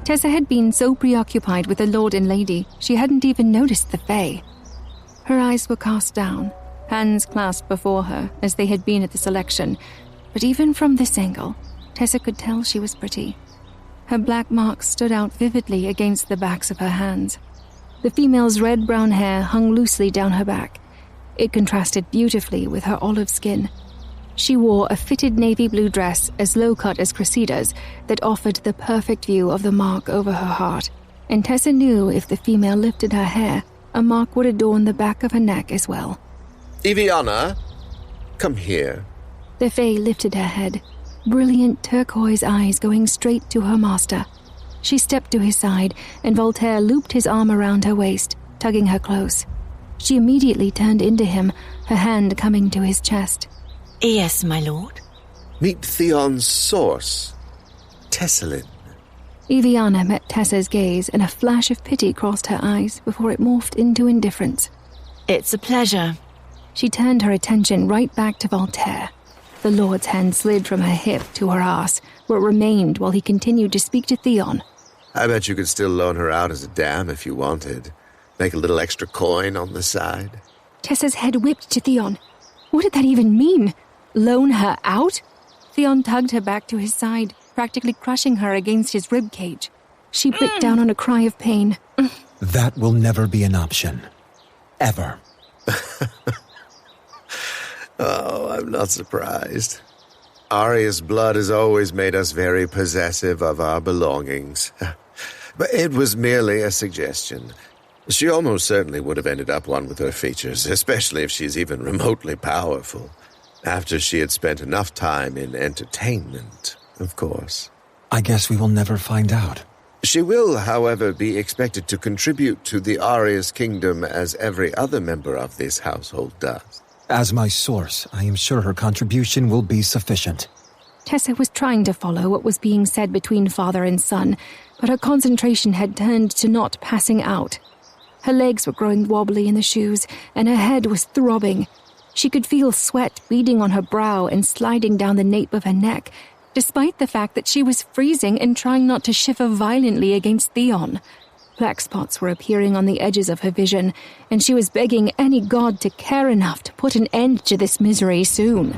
Tessa had been so preoccupied with the Lord and Lady, she hadn't even noticed the Fae. Her eyes were cast down, hands clasped before her as they had been at the selection, but even from this angle, Tessa could tell she was pretty. Her black marks stood out vividly against the backs of her hands. The female's red-brown hair hung loosely down her back. It contrasted beautifully with her olive skin. She wore a fitted navy blue dress as low-cut as Cressida's that offered the perfect view of the mark over her heart, and Tessa knew if the female lifted her hair, a mark would adorn the back of her neck as well. Iviana, come here. The Fae lifted her head, brilliant turquoise eyes going straight to her master. She stepped to his side, and Voltaire looped his arm around her waist, tugging her close. She immediately turned into him, her hand coming to his chest. Yes, my lord. Meet Theon's source, Tessalin. Iviana met Tessa's gaze, and a flash of pity crossed her eyes before it morphed into indifference. It's a pleasure. She turned her attention right back to Voltaire. The Lord's hand slid from her hip to her ass, where it remained while he continued to speak to Theon. I bet you could still loan her out as a dam if you wanted. Make a little extra coin on the side. Tessa's head whipped to Theon. What did that even mean? Loan her out? Theon tugged her back to his side, practically crushing her against his ribcage. She bit down on a cry of pain. That will never be an option. Ever. Oh, I'm not surprised. Arya's blood has always made us very possessive of our belongings. But it was merely a suggestion. She almost certainly would have ended up one with her features, especially if she's even remotely powerful. After she had spent enough time in entertainment, of course. I guess we will never find out. She will, however, be expected to contribute to the Arya's kingdom as every other member of this household does. As my source, I am sure her contribution will be sufficient. Tessa was trying to follow what was being said between father and son, but her concentration had turned to not passing out. Her legs were growing wobbly in the shoes, and her head was throbbing. She could feel sweat beading on her brow and sliding down the nape of her neck, despite the fact that she was freezing and trying not to shiver violently against Theon. Black spots were appearing on the edges of her vision, and she was begging any god to care enough to put an end to this misery soon.